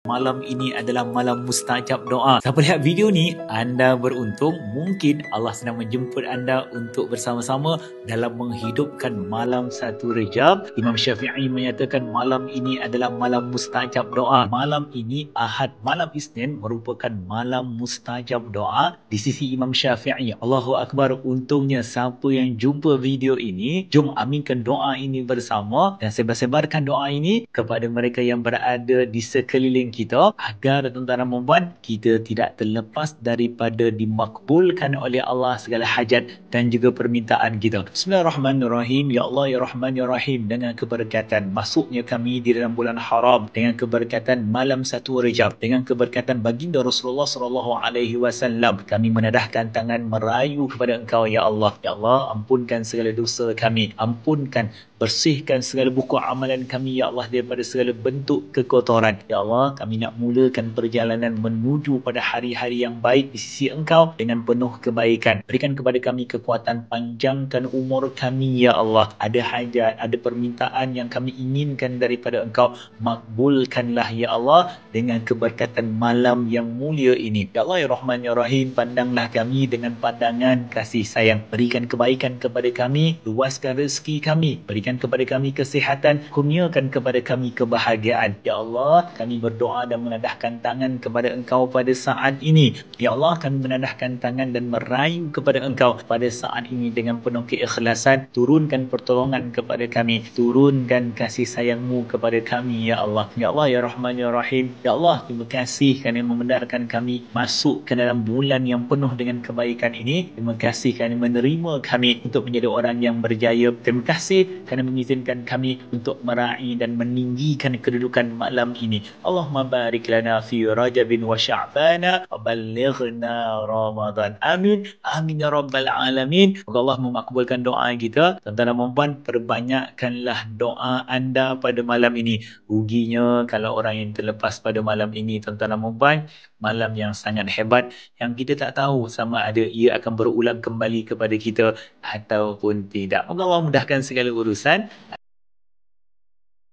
Malam ini adalah malam mustajab doa. Siapa lihat video ni, anda beruntung. Mungkin Allah sedang menjemput anda untuk bersama-sama dalam menghidupkan malam 1 Rejab. Imam Syafi'i menyatakan malam ini adalah malam mustajab doa. Malam ini Ahad, malam Isnin merupakan malam mustajab doa di sisi Imam Syafi'i. Allahu Akbar. Untungnya siapa yang jumpa video ini, jom aminkan doa ini bersama dan sebar-sebarkan doa ini kepada mereka yang berada di sekeliling kita agar tuan-tuan dan puan kita tidak terlepas daripada dimakbulkan oleh Allah segala hajat dan juga permintaan kita. Bismillahirrahmanirrahim. Ya Allah ya Rahman ya Rahim, dengan keberkatan masuknya kami di dalam bulan haram, dengan keberkatan malam 1 Rejab, dengan keberkatan baginda Rasulullah SAW, kami menadahkan tangan merayu kepada Engkau ya Allah. Ya Allah, ampunkan segala dosa kami, ampunkan, bersihkan segala buku amalan kami ya Allah daripada segala bentuk kekotoran. Ya Allah, kami nak mulakan perjalanan menuju pada hari-hari yang baik di sisi Engkau dengan penuh kebaikan. Berikan kepada kami kekuatan, panjangkan umur kami ya Allah. Ada hajat, ada permintaan yang kami inginkan daripada Engkau, makbulkanlah ya Allah dengan keberkatan malam yang mulia ini. Ya Allah ya Rahman ya Rahim, pandanglah kami dengan pandangan kasih sayang. Berikan kebaikan kepada kami, luaskan rezeki kami, berikan kepada kami kesihatan, kurniakan kepada kami kebahagiaan. Ya Allah, kami berdoa dan menadahkan tangan kepada Engkau pada saat ini. Ya Allah, kami menadahkan tangan dan merayu kepada Engkau pada saat ini dengan penuh keikhlasan. Turunkan pertolongan kepada kami, turunkan kasih sayang-Mu kepada kami ya Allah. Ya Allah ya Rahman ya Rahim. Ya Allah, terima kasih kerana membenarkan kami masuk ke dalam bulan yang penuh dengan kebaikan ini. Terima kasih kerana menerima kami untuk menjadi orang yang berjaya. Terima kasih kerana mengizinkan kami untuk meraih dan meninggikan kedudukan malam ini. Allahumma barik lana fi Rajabin wa Sya'bana wa ballighna Ramadan. Amin. Amin ya rabbal alamin. Semoga Allah memakbulkan doa kita. Tuan-tuan dan puan, perbanyakkanlah doa anda pada malam ini. Ruginya kalau orang yang terlepas pada malam ini, tuan-tuan dan puan, malam yang sangat hebat yang kita tak tahu sama ada ia akan berulang kembali kepada kita ataupun tidak. Semoga Allah mudahkan segala urusan.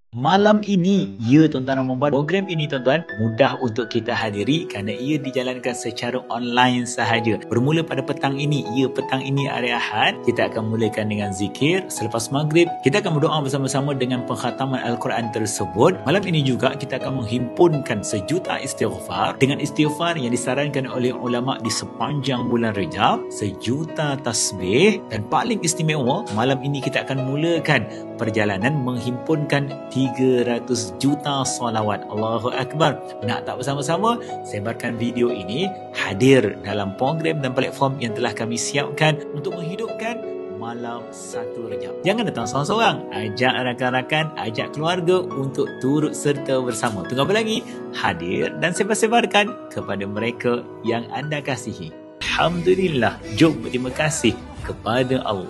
Malam ini, ya tuan-tuan dan puan, program ini tuan-tuan mudah untuk kita hadiri kerana ia dijalankan secara online sahaja. Bermula pada petang ini, petang ini hari Ahad, kita akan mulakan dengan zikir. Selepas maghrib, kita akan berdoa bersama-sama dengan penghataman Al-Quran tersebut. Malam ini juga kita akan menghimpunkan 1 juta istighfar dengan istighfar yang disarankan oleh ulama di sepanjang bulan Rejab, 1 juta tasbih, dan paling istimewa, malam ini kita akan mulakan perjalanan menghimpunkan 300 juta salawat. Allahu Akbar. Nak tak bersama-sama? Sebarkan video ini, hadir dalam program dan platform yang telah kami siapkan untuk menghidupkan malam 1 Rejab. Jangan datang seorang-seorang. Ajak rakan-rakan, ajak keluarga untuk turut serta bersama. Tunggu apa lagi? Hadir dan sebar-sebarkan kepada mereka yang anda kasihi. Alhamdulillah. Jom berterima kasih kepada Allah.